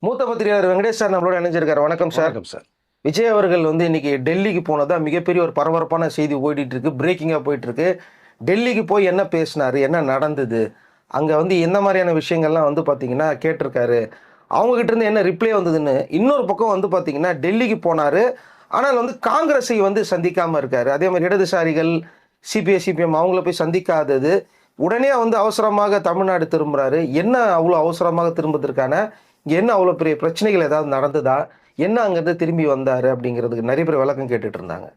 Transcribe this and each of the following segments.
மூத்த பத்திரிகையாளர் வெங்கடேஷ் சார் நம்மளோட இணைஞ்சிருக்காரு. வணக்கம் சார். வணக்கம் சார். விஜய் அவர்கள் இன்னைக்கு டெல்லிக்கு போனதா மிகப்பெரிய ஒரு பரபரப்பான செய்தி ஓடிட்டு இருக்கு, பிரேக்கிங்காக போயிட்டு இருக்கு. டெல்லிக்கு போய் என்ன பேசினாரு, என்ன நடந்தது, அங்கே எந்த மாதிரியான விஷயங்கள்லாம் பார்த்தீங்கன்னா கேட்டிருக்காரு, அவங்ககிட்ட இருந்து என்ன ரிப்ளை வந்ததுன்னு. இன்னொரு பக்கம் பார்த்தீங்கன்னா டெல்லிக்கு போனார், ஆனால் காங்கிரஸை சந்திக்காமல் இருக்காரு. அதே மாதிரி இடதுசாரிகள் சிபிஐ சிபிஎம் அவங்கள போய் சந்திக்காதது, உடனே அவசரமாக தமிழ்நாடு திரும்புகிறாரு. என்ன அவ்வளோ அவசரமாக திரும்புவதற்கான இங்கே என்ன அவ்வளோ பெரிய பிரச்சனைகள் ஏதாவது நடந்ததா, என்ன அங்கேருந்து திரும்பி வந்தார் அப்படிங்கிறதுக்கு நிறைய பேர் விளக்கம் கேட்டுட்டு இருந்தாங்க.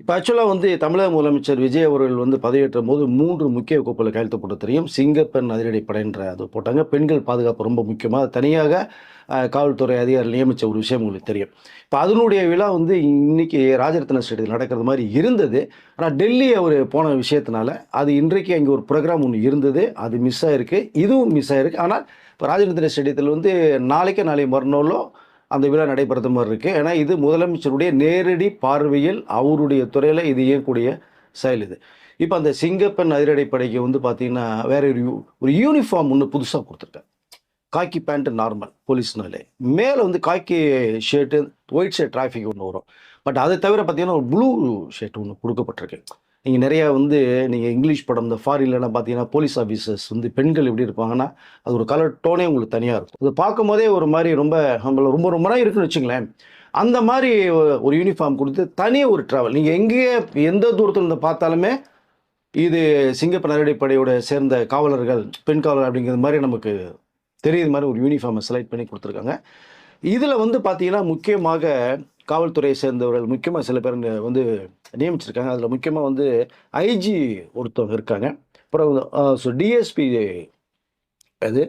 இப்போ ஆக்சுவலாக தமிழக முதலமைச்சர் விஜய் அவர்கள் பதவியேற்ற போது 3 முக்கிய கோப்புகளை கையெழுத்து போட்டு தெரியும். சிங்கப்பெண் அதிரடிப்படைன்ற அது போட்டாங்க. பெண்கள் பாதுகாப்பு ரொம்ப முக்கியமாக தனியாக காவல்துறை அதிகாரி நியமித்த ஒரு விஷயம் உங்களுக்கு தெரியும். இப்போ அதனுடைய விழா இன்னைக்கு ராஜரத்ன ஸ்டேடியத்தில் நடக்கிறது மாதிரி இருந்தது. ஆனால் டெல்லி அவர் போன விஷயத்தினால அது இன்றைக்கு அங்கே ஒரு ப்ரோக்ராம் ஒன்று இருந்தது, அது மிஸ் ஆகிருக்கு. இதுவும் மிஸ் ஆகிருக்கு. ஆனால் இப்போ ராஜரத்ன ஸ்டேடியத்தில் நாளை மறுநாளோ அந்த விழா நடைபெறது மாதிரி இருக்குது. ஏன்னா இது முதலமைச்சருடைய நேரடி பார்வையில் அவருடைய துறையில் இது இயங்கக்கூடிய செயல் இது. இப்போ அந்த சிங்கப்பெண் அதிரடிப்படைக்கு பார்த்தீங்கன்னா வேற ஒரு யூனிஃபார்ம் ஒன்று புதுசாக கொடுத்துருக்காங்க. காக்கி பேண்ட்டு நார்மல் போலீஸ்னாலே, மேலே காக்கி ஷர்ட்டு ஒயிட் ஷர்ட் டிராஃபிக் ஒன்று வரும். பட் அதை தவிர பார்த்தீங்கன்னா ஒரு ப்ளூ ஷர்ட் ஒன்று கொடுக்கப்பட்டிருக்கு. நீங்கள் நிறையா நீங்கள் இங்கிலீஷ் படம் இந்த ஃபாரின்லாம் பார்த்தீங்கன்னா போலீஸ் ஆஃபீஸர்ஸ் பெண்கள் எப்படி இருப்பாங்கன்னா அது ஒரு கலர் டோனே உங்களுக்கு தனியாக இருக்கும். அது பார்க்கும் போதே ஒரு மாதிரி ரொம்ப நம்மள ரொம்ப ரொம்ப நாள் இருக்குன்னு வச்சுங்களேன். அந்த மாதிரி ஒரு யூனிஃபார்ம் கொடுத்து தனியாக ஒரு ட்ராவல், நீங்கள் எங்கேயே எந்த தூரத்தில் இருந்து பார்த்தாலுமே இது சிங்கப்பெண் அதிரடிப்படையோட சேர்ந்த காவலர்கள், பெண் காவலர் அப்படிங்கிறது மாதிரி நமக்கு தெரியுது மாதிரி ஒரு யூனிஃபார்மை செலக்ட் பண்ணி கொடுத்துருக்காங்க. இதில் பார்த்தீங்கன்னா முக்கியமாக காவல்துறையை சேர்ந்தவர்கள் முக்கியமாக சில பேர் நியமிச்சிருக்காங்க. அதில் முக்கியமாக ஐஜி ஒருத்தவங்க இருக்காங்க, அப்புறம் டிஎஸ்பி அது,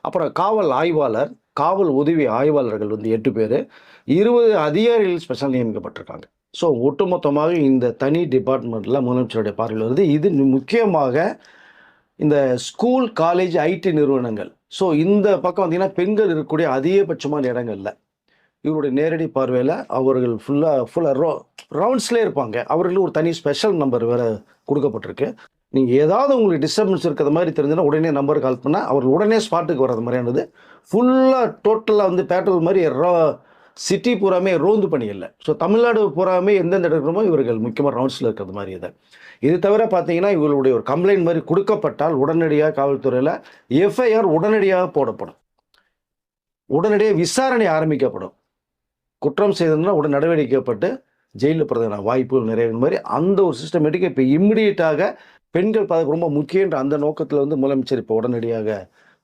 அப்புறம் காவல் ஆய்வாளர், காவல் உதவி ஆய்வாளர்கள் 8 பேர், 20 அதிகாரிகள் ஸ்பெஷல் நியமிக்கப்பட்டிருக்காங்க. ஸோ ஒட்டுமொத்தமாக இந்த தனி டிபார்ட்மெண்ட்டில் முதலமைச்சருடைய பார்வையில் வருது. இது முக்கியமாக இந்த ஸ்கூல், காலேஜ், ஐடி நிறுவனங்கள். ஸோ இந்த பக்கம் பார்த்தீங்கன்னா பெண்கள் இருக்கக்கூடிய அதிகபட்சமான இடங்கள்ல இவருடைய நேரடி பார்வையில் அவர்கள் ஃபுல்லாக ரவுண்ட்ஸ்லேயே இருப்பாங்க. அவர்களுக்கு ஒரு தனி ஸ்பெஷல் நம்பர் வேறு கொடுக்கப்பட்டிருக்கு. நீங்கள் ஏதாவது உங்களுக்கு டிஸ்டர்பன்ஸ் இருக்கிற மாதிரி தெரிஞ்சுன்னா உடனே நம்பருக்கு கால் பண்ணால் அவர்கள் உடனே ஸ்பாட்டுக்கு வர்றது மாதிரியானது. ஃபுல்லாக டோட்டலாக பேட்ரோல் மாதிரி சிட்டி பூராமே ரோந்து பணி இல்லை. ஸோ தமிழ்நாடு பூராமே எந்தெந்த இடமோ இவர்கள் முக்கியமாக ரவுண்ட்ஸில் இருக்கிறது மாதிரி இதை. இது தவிர பார்த்தீங்கன்னா இவர்களுடைய ஒரு கம்ப்ளைண்ட் மாதிரி கொடுக்கப்பட்டால் உடனடியாக காவல்துறையில் எஃப்ஐஆர் உடனடியாக போடப்படும், உடனடியாக விசாரணை ஆரம்பிக்கப்படும். குற்றம் செய்ததுன்னா உடனே நடவடிக்கைப்பட்டு ஜெயிலில் போகிறதுக்கான வாய்ப்புகள் நிறைய மாதிரி அந்த ஒரு சிஸ்டமேட்டிக்காக இப்போ இம்மிடியட்டாக பெண்கள் பாதுகாப்பு ரொம்ப முக்கியன்ற அந்த நோக்கத்தில் முதலமைச்சர் இப்போ உடனடியாக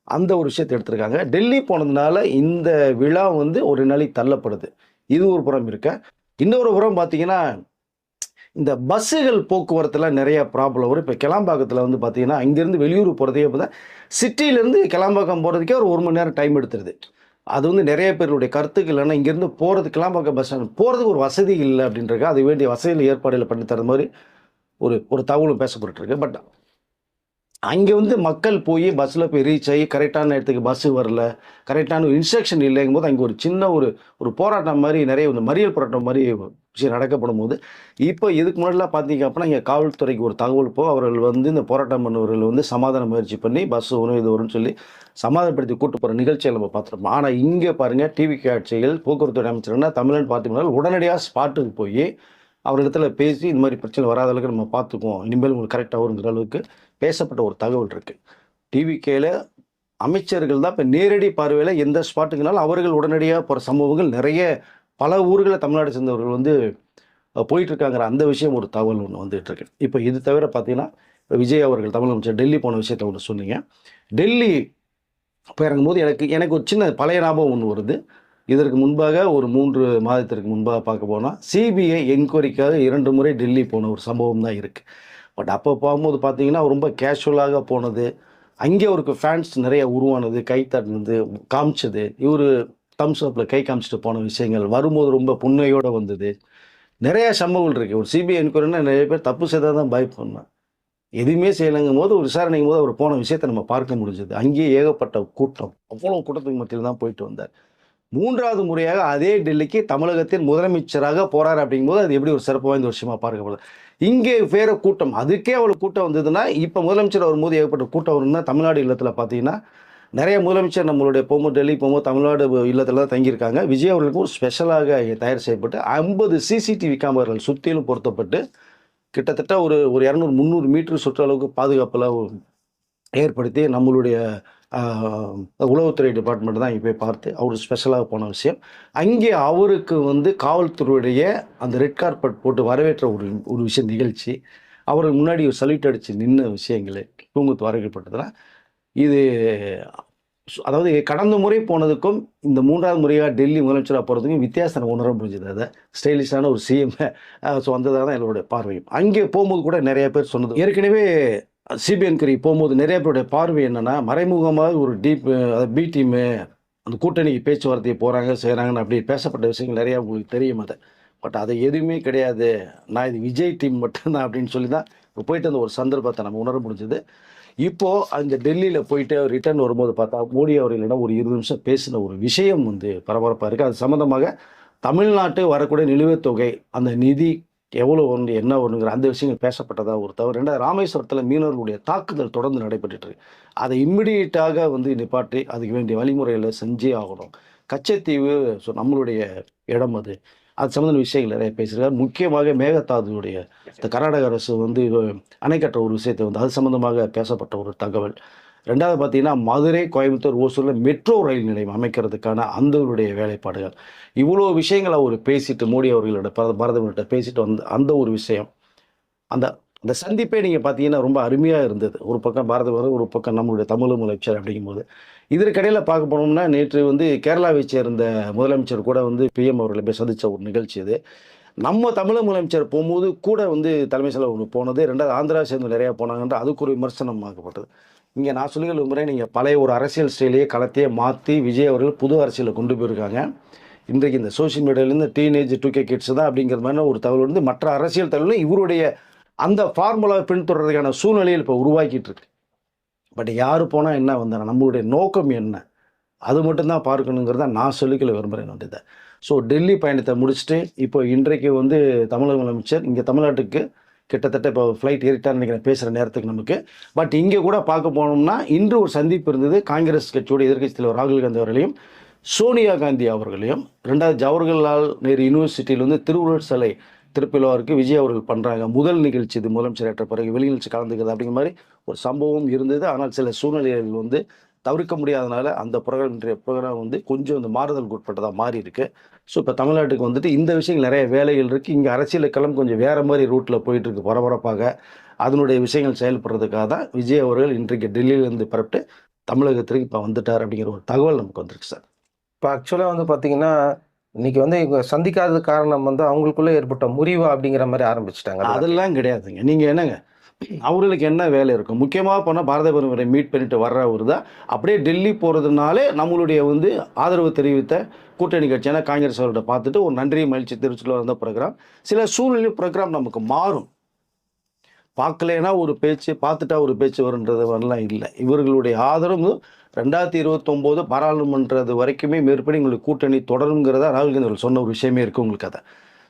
அந்த ஒரு விஷயத்தை எடுத்திருக்காங்க. டெல்லி போனதுனால இந்த விழா ஒரு நாளைக்கு தள்ளப்படுது. இது ஒரு புறம் இருக்க. இன்னொரு புறம் பார்த்தீங்கன்னா இந்த பஸ்ஸுகள் போக்குவரத்தில் நிறைய ப்ராப்ளம் வரும். இப்போ கிளாம்பாக்கத்தில் பார்த்தீங்கன்னா இங்கேருந்து வெளியூர் போகிறதே இப்போ தான் சிட்டியிலேருந்து கிளாம்பாக்கம் போகிறதுக்கே ஒரு மணி நேரம் டைம் எடுத்துருது. அது நிறைய பேருடைய கருத்துக்கு இல்லைன்னா இங்கேருந்து போகிறதுக்கெல்லாம் பார்க்க பஸ் ஸ்டாண்ட் போகிறதுக்கு ஒரு வசதி இல்லை அப்படின்றது, அது வேண்டிய வசதியில் ஏற்பாடுகள் பண்ணி தர மாதிரி ஒரு தகவலும் பேசப்பட்டுருக்கு. பட் அங்கே மக்கள் போய் பஸ்ஸில் போய் ரீச் ஆகி கரெக்டான இடத்துக்கு பஸ்ஸு வரல, கரெக்டான ஒரு இன்ஸ்ட்ரக்ஷன் இல்லைங்கும் போது அங்கே ஒரு சின்ன ஒரு போராட்டம் மாதிரி நிறைய மறியல் போராட்டம் மாதிரி விஷயம் நடக்கப்படும் போது இப்போ இதுக்கு முன்னாடிலாம் பார்த்தீங்க அப்படின்னா இங்கே காவல்துறைக்கு ஒரு தகவல் போக அவர்கள் இந்த போராட்டம் பண்ணவர்கள் சமாதான முயற்சி பண்ணி பஸ் வரும் இது வரும்னு சொல்லி சமாதானப்படுத்தி கூட்டு போகிற நிகழ்ச்சியை நம்ம பார்த்துருப்போம். ஆனால் இங்கே பாருங்கள் டிவி காட்சிகள் போக்குவரத்து அமைச்சர்னா தமிழ்நாடு பார்த்தீங்கன்னா உடனடியாக ஸ்பாட்டுக்கு போய் அவரிடத்துல பேசி இந்த மாதிரி பிரச்சனை வராத அளவுக்கு நம்ம பார்த்துக்குவோம், இனிமேல் உங்களுக்கு கரெக்டாக வருங்கிற அளவுக்கு பேசப்பட்ட ஒரு தகவல் இருக்குது. டிவிகேல அமைச்சர்கள் தான் இப்போ நேரடி பார்வையில் எந்த ஸ்பாட்டுக்குனாலும் அவர்கள் உடனடியாக போகிற சம்பவங்கள் நிறைய பல ஊர்களில் தமிழ்நாடு சேர்ந்தவர்கள் போயிட்டுருக்காங்கிற அந்த விஷயம் ஒரு தகவல் ஒன்று வந்துகிட்ருக்கு. இப்போ இது தவிர பார்த்தீங்கன்னா விஜய் அவர்கள் தமிழ் டெல்லி போன விஷயத்தை ஒன்று சொன்னீங்க. டெல்லி இப்போ இறங்கும்போது எனக்கு ஒரு சின்ன பழைய ஞாபகம் ஒன்று வருது. இதற்கு முன்பாக ஒரு 3 மாதத்திற்கு முன்பாக பார்க்க போனால் சிபிஐ என்கொயரிக்காக 2 முறை டெல்லி போன ஒரு சம்பவம் தான் இருக்குது. பட் அப்போ போகும்போது பார்த்தீங்கன்னா ரொம்ப கேஷுவலாக போனது, அங்கே அவருக்கு ஃபேன்ஸ் நிறைய உருவானது, கை தட்டினது, காமிச்சது, இவர் தம்ஸ் அப்பில் கை காமிச்சிட்டு போன விஷயங்கள் வரும்போது ரொம்ப புண்ணையோடு வந்தது. நிறையா சம்பவங்கள் இருக்குது. ஒரு சிபிஐ என்கொயரினா நிறைய பேர் தப்பு செய்தால் தான் பயப்படணும், எதுவுமே செய்யலைங்கும் போது ஒரு விசாரணைங்கும் போது அவர் போன விஷயத்தை நம்ம பார்க்க முடிஞ்சது. அங்கேயே ஏகப்பட்ட கூட்டம், அவ்வளோ கூட்டத்துக்கு மத்தியில் தான் போயிட்டு வந்தார். மூன்றாவது முறையாக அதே டெல்லிக்கு தமிழகத்தின் முதலமைச்சராக போறாரு அப்படிங்கும்போது அது எப்படி ஒரு சிறப்பு வாய்ந்த விஷயமா பார்க்கப்படுது. இங்கே வேற கூட்டம், அதுக்கே அவ்வளவு கூட்டம் வந்ததுன்னா இப்போ முதலமைச்சர் வரும்போது ஏகப்பட்ட கூட்டம் வரும்னா தமிழ்நாடு இல்லத்தில் பார்த்தீங்கன்னா நிறைய முதலமைச்சர் நம்மளுடைய போகும்போது டெல்லி போகும்போது தமிழ்நாடு இல்லத்தில் தான் தங்கியிருக்காங்க. விஜய் அவர்களுக்கு ஒரு ஸ்பெஷலாக தயார் செய்யப்பட்டு 50 சிசிடிவி கேமராக்கள் சுற்றிலும் பொருத்தப்பட்டு கிட்டத்தட்ட ஒரு ஒரு 200-300 மீட்டர் சுற்றளவுக்கு பாதுகாப்பில் ஏற்படுத்தி நம்மளுடைய உளவுத்துறை டிபார்ட்மெண்ட் தான் இங்கே போய் பார்த்து அவர் ஸ்பெஷலாக போன விஷயம். அங்கே அவருக்கு வந்து காவல்துறையுடைய அந்த ரெட் கார்பெட் போட்டு வரவேற்ற ஒரு விஷயம் நிகழ்ச்சி, அவருக்கு முன்னாடி ஒரு சல்யூட் அடித்து நின்ன விஷயங்கள் பூங்குத்து வரவேற்பட்டதுன்னா இது அதாவது கடந்த முறை போனதுக்கும் இந்த மூன்றாவது முறையாக டெல்லி முதலமைச்சராக போகிறதுக்கும் வித்தியாசம் உணர முடிஞ்சது. அதை ஸ்டைலிஷான ஒரு சிஎம் ஸோ வந்ததாக தான் என்னுடைய பார்வையும். அங்கே போகும்போது கூட நிறைய பேர் சொன்னது ஏற்கனவே சிபிஐ என்கொயரி போகும்போது நிறைய பேருடைய பார்வை என்னென்னா மறைமுகமாக ஒரு பி டீமு அந்த கூட்டணிக்கு பேச்சுவார்த்தையை போகிறாங்க செய்கிறாங்கன்னு அப்படி பேசப்பட்ட விஷயங்கள் நிறையா உங்களுக்கு தெரியும். அதை பட் அது எதுவுமே கிடையாது, நான் இது விஜய் டீம் மட்டும்தான் அப்படின்னு சொல்லி தான் இப்போ போயிட்டு அந்த ஒரு சந்தர்ப்பத்தை நம்ம உணர முடிஞ்சது. இப்போது அந்த டெல்லியில் போயிட்டு ரிட்டர்ன் வரும்போது பார்த்தா மோடி அவர்களிடம் ஒரு 20 நிமிஷம் பேசின ஒரு விஷயம் வந்து பரபரப்பாக இருக்குது. அது சம்மந்தமாக தமிழ்நாட்டு வரக்கூடிய நிலுவைத் தொகை அந்த நிதி எவ்வளோ ஒன்று என்ன ஒன்றுங்கிற அந்த விஷயங்கள் பேசப்பட்டதாக ஒரு தவிர. ரெண்டாவது ராமேஸ்வரத்தில் மீனவர்களுடைய தாக்குதல் தொடர்ந்து நடைபெற்றுட்டு இருக்கு. அதை இம்மிடியேட்டாக வந்து நிப்பாட்டி அதுக்கு வேண்டிய வழிமுறைகளை செஞ்சே ஆகணும். கச்சத்தீவு ஸோ நம்மளுடைய இடம் அது சம்மந்த விஷயங்கள் நிறைய பேசுகிறார். முக்கியமாக மேகதாதுடைய இந்த கர்நாடக அரசு வந்து அணை கட்டுற ஒரு விஷயத்தை வந்து அது சம்மந்தமாக பேசப்பட்ட ஒரு தகவல். ரெண்டாவது பார்த்தீங்கன்னா மதுரை, கோயம்புத்தூர், ஓசூரில் மெட்ரோ ரயில் நிலையம் அமைக்கிறதுக்கான அந்தவருடைய வேலைப்பாடுகள், இவ்வளோ விஷயங்களை அவர் பேசிட்டு மோடி அவர்களோட பாரதவர்கிட்ட பேசிட்டு வந்து அந்த ஒரு விஷயம் அந்த அந்த சந்திப்பே நீங்கள் பார்த்தீங்கன்னா ரொம்ப அருமையாக இருந்தது. ஒரு பக்கம் பாரதவர், ஒரு பக்கம் நம்மளுடைய தமிழ் முதலமைச்சர் அப்படிங்கும்போது. இதற்கிடையில் பார்க்க போனோம்னா நேற்று வந்து கேரளாவை சேர்ந்த முதலமைச்சர் கூட வந்து பிஎம் அவர்களை போய் சந்தித்த ஒரு நிகழ்ச்சி அது. நம்ம தமிழக முதலமைச்சர் போகும்போது கூட வந்து தலைமை செலவு ஒன்று போனது. ரெண்டாவது ஆந்திரா சேர்ந்து நிறையா போனாங்கன்ற அதுக்கு ஒரு விமர்சனம் ஆக்கப்பட்டது. இங்கே நான் சொல்லிகள் விரும்புகிறேன், நீங்கள் பழைய ஒரு அரசியல் ஸ்டைலையே களத்தையே மாற்றி விஜய் அவர்கள் புது அரசியலை கொண்டு போயிருக்காங்க. இன்றைக்கு இந்த சோஷியல் மீடியாவிலேருந்து டீனேஜ் 2K கிட்ஸ் தான் அப்படிங்கிற மாதிரி ஒரு தகவல் வந்து மற்ற அரசியல் தலைவர்களும் இவருடைய அந்த ஃபார்முலாவை பின்தொடர்றதுக்கான சூழ்நிலையில் இப்போ உருவாக்கிட்டு இருக்கு. பட் யார் போனால் என்ன வந்தாங்க, நம்மளுடைய நோக்கம் என்ன, அது மட்டும்தான் பார்க்கணுங்கிறத நான் சொல்லிக்கல விரும்புகிறேன் வேண்டியதை. ஸோ டெல்லி பயணத்தை முடிச்சுட்டு இப்போ இன்றைக்கு வந்து தமிழக முதலமைச்சர் இங்கே தமிழ்நாட்டுக்கு கிட்டத்தட்ட இப்போ ஃப்ளைட் ஏறிட்டான்னு நினைக்கிறேன் பேசுகிற நேரத்துக்கு நமக்கு. பட் இங்கே கூட பார்க்க போனோம்னா இன்று ஒரு சந்திப்பு இருந்தது காங்கிரஸ் கட்சியோட எதிர்க்கட்சி தலைவர் ராகுல் காந்தி அவர்களையும் சோனியா காந்தி அவர்களையும். ரெண்டாவது ஜவஹர்லால் நேரு யூனிவர்சிட்டியில் வந்து திருவள்ளுவர் சிலை திருப்பிலவருக்கு விஜய் அவர்கள் பண்ணுறாங்க. முதல் நிகழ்ச்சி இது முதலமைச்சர் ஏற்ற பிறகு வெளிநிகழ்ச்சி கலந்துக்கிறது அப்படிங்கிற மாதிரி ஒரு சம்பவம் இருந்தது. ஆனால் சில சூழ்நிலைகள் வந்து தவிர்க்க முடியாதனால அந்த இன்றைய ப்ரோக்ராம் வந்து கொஞ்சம் இந்த மாறுதலுக்கு உட்பட்டதாக மாறி இருக்கு. ஸோ இப்போ தமிழ்நாட்டுக்கு வந்துட்டு இந்த விஷயங்கள் நிறைய வேலைகள் இருக்குது. இங்கே அரசியல் களம் கொஞ்சம் வேறு மாதிரி ரூட்டில் போயிட்டுருக்கு பரபரப்பாக. அதனுடைய விஷயங்கள் செயல்படுறதுக்காக தான் விஜய் அவர்கள் இன்றைக்கு டெல்லியிலேருந்து புறப்பட்டு தமிழகத்திற்கு இப்போ வந்துட்டார் அப்படிங்கிற ஒரு தகவல் நமக்கு வந்துருக்கு சார். இப்போ ஆக்சுவலாக வந்து பார்த்தீங்கன்னா இன்னைக்கு வந்து இவங்க சந்திக்காத காரணம் வந்து அவங்களுக்குள்ளே ஏற்பட்ட முறிவு அப்படிங்கிற மாதிரி ஆரம்பிச்சிட்டாங்க. அதெல்லாம் கிடையாதுங்க. நீங்கள் என்னங்க அவர்களுக்கு என்ன வேலை இருக்கும்? முக்கியமாக போனால் பாரத பிரதமரை மீட் பண்ணிட்டு வர்றவர் தான் அப்படியே டெல்லி போகிறதுனாலே நம்மளுடைய வந்து ஆதரவு தெரிவித்த கூட்டணி கட்சியான காங்கிரஸ் அவர்கிட்ட பார்த்துட்டு ஒரு நன்றி மகிழ்ச்சி தெரிவிச்சுட்டு வந்த ப்ரோக்ராம். சில சூழ்நிலை ப்ரோக்ராம் நமக்கு மாறும். பார்க்கலைன்னா ஒரு பேச்சு, பார்த்துட்டா ஒரு பேச்சு வருன்றது வரலாம் இல்லை. இவர்களுடைய ஆதரவு 2029 பாராளுமன்றது வரைக்குமே மேற்படி உங்களுக்கு கூட்டணி தொடருங்கிறதா ராகுல் காந்தி அவர்கள் சொன்ன ஒரு விஷயமே இருக்குது உங்களுக்கு. அதை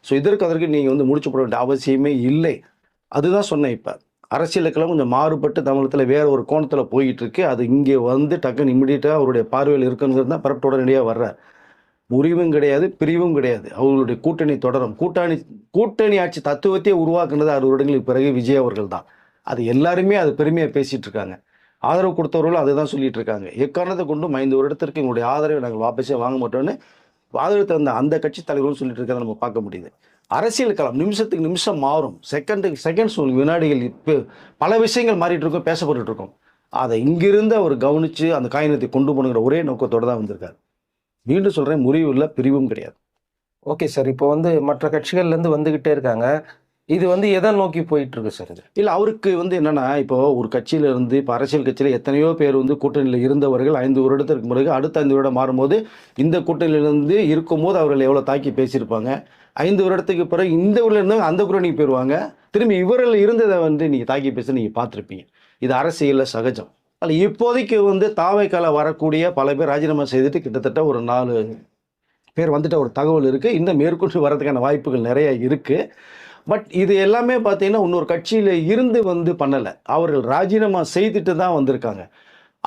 ஸோ அதற்கு நீங்கள் வந்து முடிச்சு போட வேண்டிய அவசியமே இல்லை. அதுதான் சொன்னேன். இப்போ அரசியலுக்கெல்லாம் கொஞ்சம் மாறுபட்டு தமிழகத்தில் வேறு ஒரு கோணத்தில் போயிட்டு இருக்கு. அது இங்கே வந்து டக்குன்னு இம்மிடியட்டாக அவருடைய பார்வையில் இருக்குங்கிறது தான் பரப்பு உடனடியாக வர்றார். முறிவும் கிடையாது, பிரிவும் கிடையாது. அவர்களுடைய கூட்டணி தொடரும். கூட்டணி ஆட்சி தத்துவத்தையே உருவாக்குனது 6 வருடங்களுக்கு பிறகு விஜய் அவர்கள் தான். அது எல்லாருமே அது பெருமையாக பேசிகிட்டு இருக்காங்க. ஆதரவு கொடுத்தவர்களும் அதை தான் சொல்லிட்டு இருக்காங்க. எக்காரணத்தை கொண்டும் 5 வருடத்திற்கு எங்களுடைய ஆதரவை நாங்கள் வாபஸே வாங்க மாட்டோம்னு ஆதரவு தந்த அந்த கட்சி தலைவர்களும் சொல்லிட்டு இருக்கிறத நம்ம பார்க்க முடியுது. அரசியல் களம் நிமிஷத்துக்கு நிமிஷம் மாறும். செகண்ட்ஸ் வினாடிகள் இப்போ பல விஷயங்கள் மாறிட்டு இருக்கும், பேசப்பட்டு இருக்கும். அதை இங்கிருந்து அவர் கவனித்து அந்த காயினத்தை கொண்டு போகணுங்கிற ஒரே நோக்கத்தோடு தான் வந்திருக்காரு. மீண்டும் சொல்கிறேன், முறிவு இல்லை, பிரிவும் கிடையாது. Okay sir. இப்போ வந்து மற்ற கட்சிகள்லேருந்து வந்துக்கிட்டே இருக்காங்க. இது வந்து எதை நோக்கி போயிட்டு இருக்கு சார்? இது இல்லை, அவருக்கு வந்து என்னென்னா இப்போ ஒரு கட்சியிலேருந்து இப்போ அரசியல் கட்சியில் எத்தனையோ பேர் வந்து கூட்டணியில் இருந்தவர்கள் 5 வருடத்திற்கு பிறகு அடுத்த 5 வருடம் மாறும்போது இந்த கூட்டணியிலேருந்து இருக்கும்போது அவர்கள் எவ்வளோ தாக்கி பேசியிருப்பாங்க. 5 வருடத்துக்கு பிறகு இந்த ஊரில் இருந்தாங்க அந்த கூட்டணிக்கு போயிடுவாங்க. திரும்பி இவரில் இருந்ததை வந்து நீங்கள் தாக்கி பேச நீங்கள் பார்த்துருப்பீங்க. இது அரசியலில் சகஜம். அதில் இப்போதைக்கு வந்து தாவைக்கால வரக்கூடிய பல பேர் ராஜினாமா செய்துட்டு கிட்டத்தட்ட ஒரு 4 பேர் வந்துட்ட ஒரு தகவல் இருக்குது. இன்னும் மேற்கொண்டு வர்றதுக்கான வாய்ப்புகள் நிறைய இருக்குது. பட் இது எல்லாமே பார்த்தீங்கன்னா இன்னொரு கட்சியில் இருந்து வந்து பண்ணலை, அவர்கள் ராஜினாமா செய்துட்டு தான் வந்திருக்காங்க.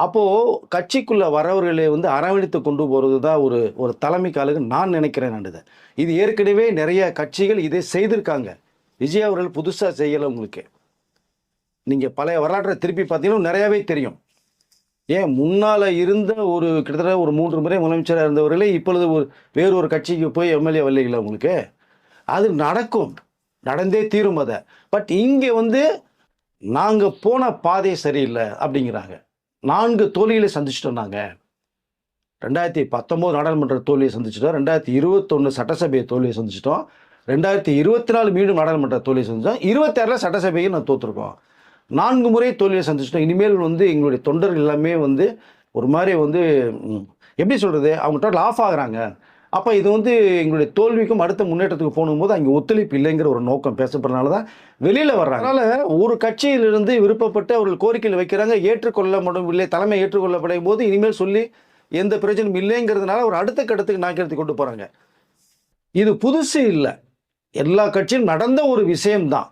அப்போது கட்சிக்குள்ளே வரவர்களை வந்து அரவணைத்து கொண்டு போகிறது தான் ஒரு ஒரு தலைமைக்காலுக்கு நான் நினைக்கிறேன். நான் இது ஏற்கனவே நிறைய கட்சிகள் இதை செய்திருக்காங்க. விஜய் அவர்கள் புதுசாக செய்யலை. உங்களுக்கு நீங்கள் பழைய வரலாற்றை திருப்பி பார்த்தீங்கன்னா நிறையாவே தெரியும். ஏன் முன்னால் இருந்த ஒரு கிட்டத்தட்ட ஒரு 3 முறை முதலமைச்சராக இருந்தவர்களே இப்பொழுது வேறு ஒரு கட்சிக்கு போய் எம்எல்ஏ வரலைங்களா உங்களுக்கு? அது நடக்கும், நடந்தே தீரும் அதை. பட் இங்கே வந்து நாங்கள் போன பாதை சரியில்லை அப்படிங்கிறாங்க. 4 தோல்விகளை சந்திச்சிட்டோம். நாங்கள் 2019 நாடாளுமன்ற தோல்வியை சந்திச்சிட்டோம், 2021 சட்டசபையை தோல்வியை சந்திச்சிட்டோம், 2024 மீண்டும் நாடாளுமன்ற தோல்வியை சந்திச்சிட்டோம், 26 சட்டசபையை நான் தோற்றுருக்கோம். 4 முறை தோல்வியை சந்திச்சிட்டோம். இனிமேல் வந்து எங்களுடைய தொண்டர்கள் எல்லாமே வந்து ஒரு மாதிரி வந்து எப்படி சொல்கிறது, அவங்க டோட்டல் ஆஃப் ஆகுறாங்க. அப்போ இது வந்து எங்களுடைய தோல்விக்கும் அடுத்த முன்னேற்றத்துக்கு போகும்போது அங்கே ஒத்துழைப்பு இல்லைங்கிற ஒரு நோக்கம் பேசப்படுறதுனால தான் வெளியில் வர்றாங்க. அதனால் ஒரு கட்சியிலிருந்து விருப்பப்பட்டு அவர்கள் கோரிக்கையில் வைக்கிறாங்க, ஏற்றுக்கொள்ள முடியவில்லை, தலைமை ஏற்றுக்கொள்ளப்படும் போது இனிமேல் சொல்லி எந்த பிரச்சனையும் இல்லைங்கிறதுனால ஒரு அடுத்த கட்டத்துக்கு நாக்கெடுத்து கொண்டு போகிறாங்க. இது புதுசு இல்லை, எல்லா கட்சியும் நடந்த ஒரு விஷயம்தான்.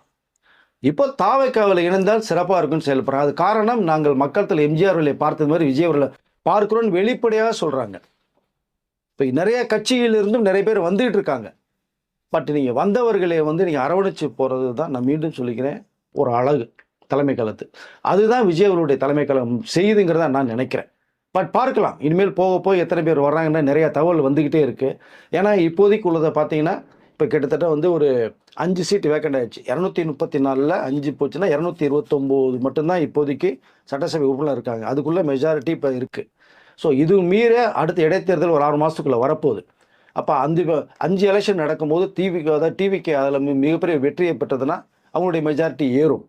இப்போ தாவைக்காவில் இணைந்தால் சிறப்பாக இருக்குன்னு செயல்படுறாங்க. அது காரணம் நாங்கள் மக்கள் எம்ஜிஆர் அவர்களை பார்த்தது மாதிரி விஜய் அவர்களை பார்க்குறோன்னு வெளிப்படையாக சொல்கிறாங்க. இப்போ நிறைய கட்சியிலிருந்தும் நிறைய பேர் வந்துகிட்டு இருக்காங்க. பட் நீங்கள் வந்தவர்களை வந்து நீங்கள் அரவணைச்சு போகிறது தான் நான் மீண்டும் சொல்லிக்கிறேன் ஒரு அழகு தலைமை காலத்து. அதுதான் விஜய் அவர்களுடைய தலைமை காலம் செய்யுதுங்கிறத நான் நினைக்கிறேன். பட் பார்க்கலாம், இனிமேல் போக போய் எத்தனை பேர் வர்றாங்கன்னா நிறையா தகவல் வந்துக்கிட்டே இருக்குது. ஏன்னா இப்போதைக்கு உள்ளதை பார்த்தீங்கன்னா இப்போ கிட்டத்தட்ட வந்து ஒரு 5 சீட்டு வேக்கண்ட் ஆயிடுச்சு. 234ல் 5 போச்சுன்னா 229 மட்டும்தான் இப்போதைக்கு சட்டசபை உறுப்பினர் இருக்காங்க. அதுக்குள்ளே மெஜாரிட்டி இப்போ இருக்குது. ஸோ இது மீற அடுத்த இடைத்தேர்தல் ஒரு 6 மாதத்துக்குள்ளே வரப்போகுது. அப்போ 5 எலெக்ஷன் நடக்கும்போது டிவிக்கு அதில் மிகப்பெரிய வெற்றியை பெற்றதுன்னா அவங்களுடைய மெஜாரிட்டி ஏறும்.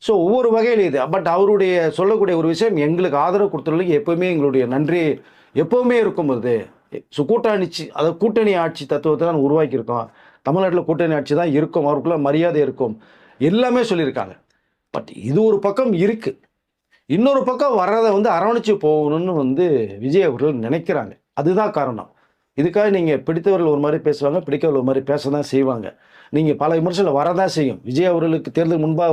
ஸோ ஒவ்வொரு வகையில் இது. பட் அவருடைய சொல்லக்கூடிய ஒரு விஷயம், எங்களுக்கு ஆதரவு கொடுத்தவர்களுக்கு எப்போவுமே எங்களுடைய நன்றி எப்போவுமே இருக்கும். அது கூட்டணி ஆட்சி தத்துவத்தை தான் உருவாக்கியிருக்கோம். தமிழ்நாட்டில் கூட்டணி ஆட்சி தான் இருக்கும், அவருக்குள்ள மரியாதை இருக்கும், எல்லாமே சொல்லியிருக்காங்க. பட் இது ஒரு பக்கம் இருக்குது. இன்னொரு பக்கம் வர்றதை வந்து அரவணைச்சு போகணும்னு வந்து விஜய் அவர்கள் நினைக்கிறாங்க. அதுதான் காரணம். இதுக்காக நீங்கள் பிடித்தவர்கள் ஒரு மாதிரி பேசுவாங்க, பிடிக்கவர்கள் ஒரு மாதிரி பேச தான் செய்வாங்க. நீங்கள் பல விமர்சனம் வரதான் செய்யும். விஜய் அவர்களுக்கு தேர்தல் முன்பாக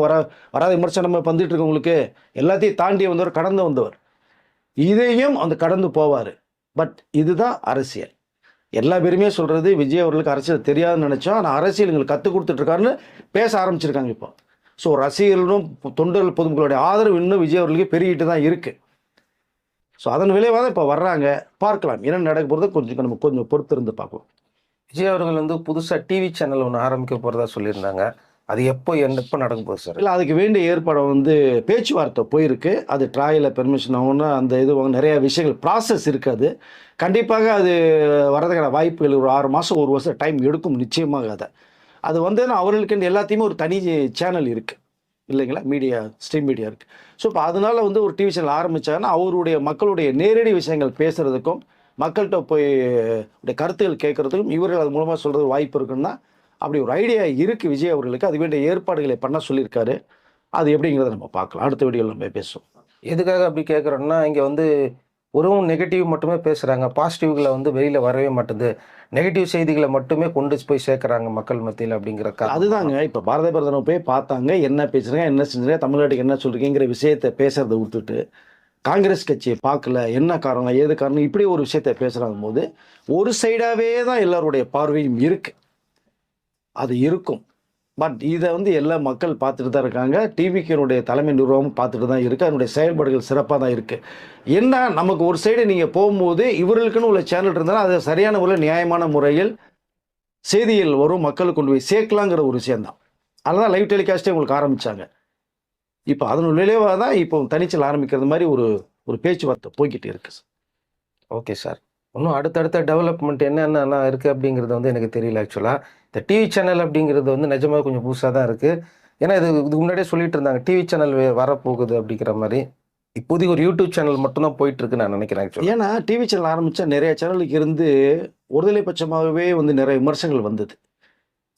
வராத விமர்சனம் வந்துட்டு இருக்கவங்களுக்கு எல்லாத்தையும் தாண்டி வந்தவர், கடந்து வந்தவர். இதையும் அந்த கடந்து போவார். பட் இதுதான் அரசியல். எல்லா பேருமே சொல்கிறது விஜய் அவர்களுக்கு அரசியல் தெரியாதுன்னு நினச்சோம், ஆனால் அரசியல் எங்களுக்கு கற்றுக் கொடுத்துட்ருக்காருன்னு பேச ஆரம்பிச்சிருக்காங்க இப்போ. ஸோ ரசிகர்களும் தொண்டர்கள் பொதுமக்களுடைய ஆதரவு இன்னும் விஜய் அவர்களுக்கு பெருகிட்டு தான் இருக்குது. ஸோ அதன் விளைவாக தான் இப்போ வர்றாங்க. பார்க்கலாம் என்ன நடக்க போகிறது, நம்ம கொஞ்சம் பொறுத்து இருந்து பார்க்கலாம். விஜய் அவர்கள் வந்து புதுசாக டிவி சேனல் ஒன்று ஆரம்பிக்க போகிறதா சொல்லியிருந்தாங்க. அது எப்போ நடக்க போகுது சார்? இல்லை, அதுக்கு வேண்டிய ஏற்பாடை வந்து பேச்சுவார்த்தை போயிருக்கு. அது ட்ராயில் பெர்மிஷன் ஆகும்னா அந்த இது நிறையா விஷயங்கள் ப்ராசஸ் இருக்குது. அது கண்டிப்பாக அது வரதுக்கான வாய்ப்புகள் ஒரு 6 மாதம் 1 வருஷம் டைம் எடுக்கும் நிச்சயமாக. அது வந்து அவர்களுக்கு எல்லாத்தையுமே ஒரு தனி சேனல் இருக்குது இல்லைங்களா, ஸ்ட்ரீம் மீடியா இருக்குது. ஸோ இப்போ அதனால் வந்து ஒரு டிவி சேனல் ஆரம்பித்தாங்கன்னா அவருடைய மக்களுடைய நேரடி விஷயங்கள் பேசுகிறதுக்கும் மக்கள்கிட்ட போய் கருத்துக்கள் கேட்குறதுக்கும் இவர்கள் அது மூலமாக சொல்கிறது வாய்ப்பு இருக்குன்னா அப்படி ஒரு ஐடியா இருக்குது விஜய் அவர்களுக்கு. அது வேண்டிய ஏற்பாடுகளை பண்ண சொல்லியிருக்காரு. அது எப்படிங்கிறத நம்ம பார்க்கலாம், அடுத்த வீடியோவில் நம்ம பேசுவோம். எதுக்காக அப்படி கேட்குறோன்னா, இங்கே வந்து ஒருவும் நெகட்டிவ் மட்டுமே பேசுகிறாங்க, பாசிட்டிவ்களை வந்து வெளியில் வரவே மாட்டுது, நெகட்டிவ் செய்திகளை மட்டுமே கொண்டு போய் சேர்க்குறாங்க மக்கள் மத்தியில் அப்படிங்கிற அதுதாங்க. இப்போ பாரத பிரதமர் போய் பார்த்தாங்க, என்ன பேசுகிறாங்க, என்ன செஞ்சுருங்க, தமிழ்நாட்டுக்கு என்ன சொல்கிறீங்கிற விஷயத்தை பேசுகிறத விட்டுட்டு காங்கிரஸ் கட்சியை பார்க்கல, என்ன காரணம் ஏது காரணம் இப்படி ஒரு விஷயத்தை பேசுகிறாங்க போது ஒரு சைடாகவே தான் எல்லாருடைய பார்வையும் இருக்குது. அது இருக்கும். பட் இதை வந்து எல்லா மக்கள் பார்த்துட்டு தான் இருக்காங்க. டிவிக்கினுடைய தலைமை நிர்வாகமும் பார்த்துட்டு தான் இருக்குது. அதனுடைய செயல்பாடுகள் சிறப்பாக தான் இருக்குது. என்ன நமக்கு ஒரு சைடு நீங்கள் போகும்போது இவர்களுக்குன்னு உள்ள சேனல் இருந்தாலும் அது சரியான முறையில் நியாயமான முறையில் செய்திகள் வரும், மக்களுக்கு கொண்டு போய் சேர்க்கலாங்கிற ஒரு விஷயந்தான். அதனால் லைவ் டெலிகாஸ்ட்டே உங்களுக்கு ஆரம்பித்தாங்க. இப்போ அதனுடைய விளைவாக தான் இப்போ தனிச்சல் ஆரம்பிக்கிறது மாதிரி ஒரு பேச்சுவார்த்தை போய்கிட்டு இருக்குது. ஓகே சார், இன்னும் அடுத்தடுத்த டெவலப்மெண்ட் என்னென்னலாம் இருக்குது அப்படிங்கிறது வந்து எனக்கு தெரியல. ஆக்சுவலாக இந்த டிவி சேனல் அப்படிங்கிறது வந்து நிஜமாக கொஞ்சம் புதுசாக தான் இருக்குது. ஏன்னா இதுக்கு முன்னாடியே சொல்லிட்டு இருந்தாங்க டிவி சேனல் வரப்போகுது அப்படிங்கிற மாதிரி. இப்போதைக்கு ஒரு யூடியூப் சேனல் மட்டும்தான் போயிட்டுருக்கு நான் நினைக்கிறேன். ஆக்சுவலி ஏன்னா டிவி சேனல் ஆரம்பித்தா நிறைய சேனலுக்கு இருந்து ஒருதலைபட்சமாகவே வந்து நிறைய விமர்சனங்கள் வந்தது.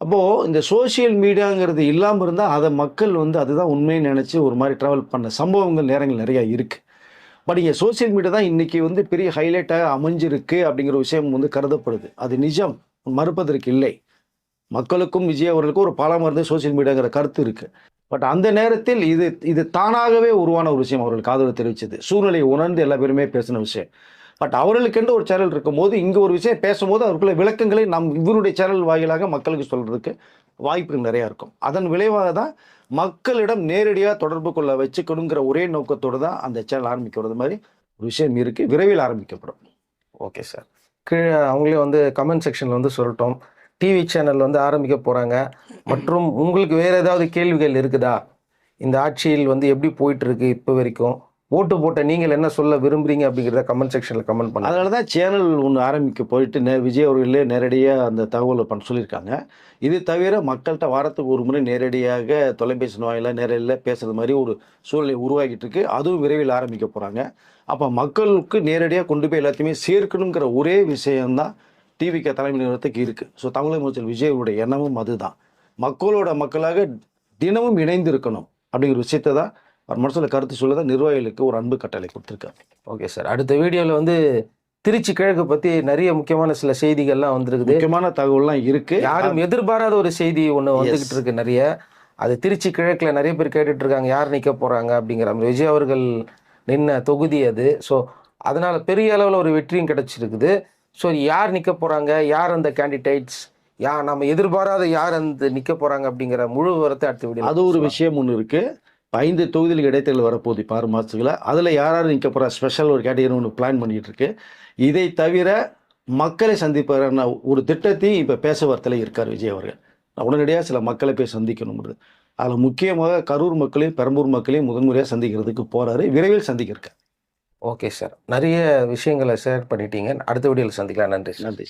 அப்போது இந்த சோசியல் மீடியாங்கிறது இல்லாமல் இருந்தால் அதை மக்கள் வந்து அதுதான் உண்மைன்னு நினச்சி ஒரு மாதிரி ட்ராவல் பண்ண சம்பவங்கள் நேரங்கள் நிறையா இருக்குது. பட் இங்கே சோசியல் மீடியா தான் இன்னைக்கு வந்து பெரிய ஹைலைட்டாக அமைஞ்சிருக்கு அப்படிங்கிற விஷயம் வந்து கருதப்படுது. அது நிஜம், மறுப்பதற்கு இல்லை. மக்களுக்கும் விஜய் அவர்களுக்கும் ஒரு பாலமாக இருந்து சோசியல் மீடியாங்கிற கருத்து இருக்கு. பட் அந்த நேரத்தில் இது இது தானாகவே உருவான ஒரு விஷயம். அவர்களுக்கு ஆதரவு தெரிவிச்சது, சூழ்நிலையை உணர்ந்து எல்லா பேருமே பேசின விஷயம். பட் அவர்களுக்கென்று ஒரு சேனல் இருக்கும்போது இங்கே ஒரு விஷயம் பேசும்போது அவருக்குள்ள விளக்கங்களை நம் இவருடைய சேனல் வாயிலாக மக்களுக்கு சொல்றதுக்கு வாய்ப்புகள் நிறையா இருக்கும். அதன் விளைவாக தான் மக்களிடம் நேரடியாக தொடர்பு கொள்ள வச்சுக்கணுங்கிற ஒரே நோக்கத்தோடு தான் அந்த சேனல் ஆரம்பிக்கிறது மாதிரி ஒரு விஷயம் இருக்குது. விரைவில் ஆரம்பிக்கப்படும். Okay sir. கீழே அவங்களே வந்து கமெண்ட் செக்ஷனில் வந்து சொல்லிட்டோம், டிவி சேனல் வந்து ஆரம்பிக்க போகிறாங்க. மற்றும் உங்களுக்கு வேறு ஏதாவது கேள்விகள் இருக்குதா? இந்த ஆட்சியில் வந்து எப்படி போயிட்டு இருக்கு இப்போ வரைக்கும்? ஓட்டு போட்ட நீங்கள் என்ன சொல்ல விரும்புறீங்க அப்படிங்கிறத கமெண்ட் செக்ஷனில் கமெண்ட் பண்ண. அதனால தான் சேனல் ஒன்று ஆரம்பிக்க போயிட்டு விஜய் அவர்களே நேரடியாக அந்த தகவலை சொல்லியிருக்காங்க. இது தவிர மக்கள்கிட்ட வாரத்துக்கு ஒரு முறை நேரடியாக தொலைபேசி வாயிலாக நேரடியில் பேசுகிறது மாதிரி ஒரு சூழ்நிலை உருவாகிட்டு இருக்கு. அதுவும் விரைவில் ஆரம்பிக்க போகிறாங்க. அப்போ மக்களுக்கு நேரடியாக கொண்டு போய் எல்லாத்தையுமே சேர்க்கணுங்கிற ஒரே விஷயம்தான் டிவிக்கு தலைமை நிறுவனத்துக்கு இருக்குது. ஸோ தமிழக முதலமைச்சர் விஜயோடைய எண்ணமும் அதுதான். மக்களோட மக்களாக தினமும் இணைந்து இருக்கணும் அப்படிங்கிற விஷயத்தை தான் அவர் மனசில் கருத்து சொல்ல தான் நிர்வாகிகளுக்கு ஒரு அன்பு கட்டளை கொடுத்துருக்காரு. Okay sir. அடுத்த வீடியோவில் வந்து திருச்சி கிழக்கு பற்றி நிறைய முக்கியமான சில செய்திகள்லாம் வந்திருக்குது. முக்கியமான தகவல்லாம் இருக்குது. யாரும் எதிர்பாராத ஒரு செய்தி ஒன்று வந்துக்கிட்டு இருக்கு நிறைய. அது திருச்சி கிழக்கில் நிறைய பேர் கேட்டுட்டு இருக்காங்க, யார் நிற்க போகிறாங்க அப்படிங்கிற மாதிரி. விஜய் அவர்கள் நின்ன தொகுதி அது. ஸோ அதனால் பெரிய அளவில் ஒரு வெற்றியும் கிடச்சிருக்குது. ஸோ யார் நிற்க போகிறாங்க, யார் அந்த கேண்டிடேட்ஸ், நம்ம எதிர்பாராத யார் அந்த நிற்க போகிறாங்க அப்படிங்கிற முழு விவரத்தை அடுத்த வீடியோ. அது ஒரு விஷயம் ஒன்று இருக்குது. 5 தொகுதிகளுக்கு இடைத்தேர்தல் வரப்போகுது இப்போ 6 மாதத்துக்குள்ள. அதில் யார் நிற்க போகிற ஸ்பெஷல் ஒரு கேட்டகரி ஒன்று பிளான் பண்ணிகிட்டு இருக்கு. இதை தவிர மக்களை சந்திப்பான ஒரு திட்டத்தையும் இப்போ பேசுவார்த்தையில் இருக்கார் விஜய் அவர்கள். உடனடியாக சில மக்களை போய் சந்திக்கணுங்கிறது. அதில் முக்கியமாக கரூர் மக்களையும் பெரம்பூர் மக்களையும் முதன்முறையாக சந்திக்கிறதுக்கு போகிறாரு. விரைவில் சந்திக்கிறேன். Okay sir. நிறைய விஷயங்களை ஷேர் பண்ணிட்டீங்க. அடுத்த வீடியோவில் சந்திக்கலாம். நன்றி. நன்றி.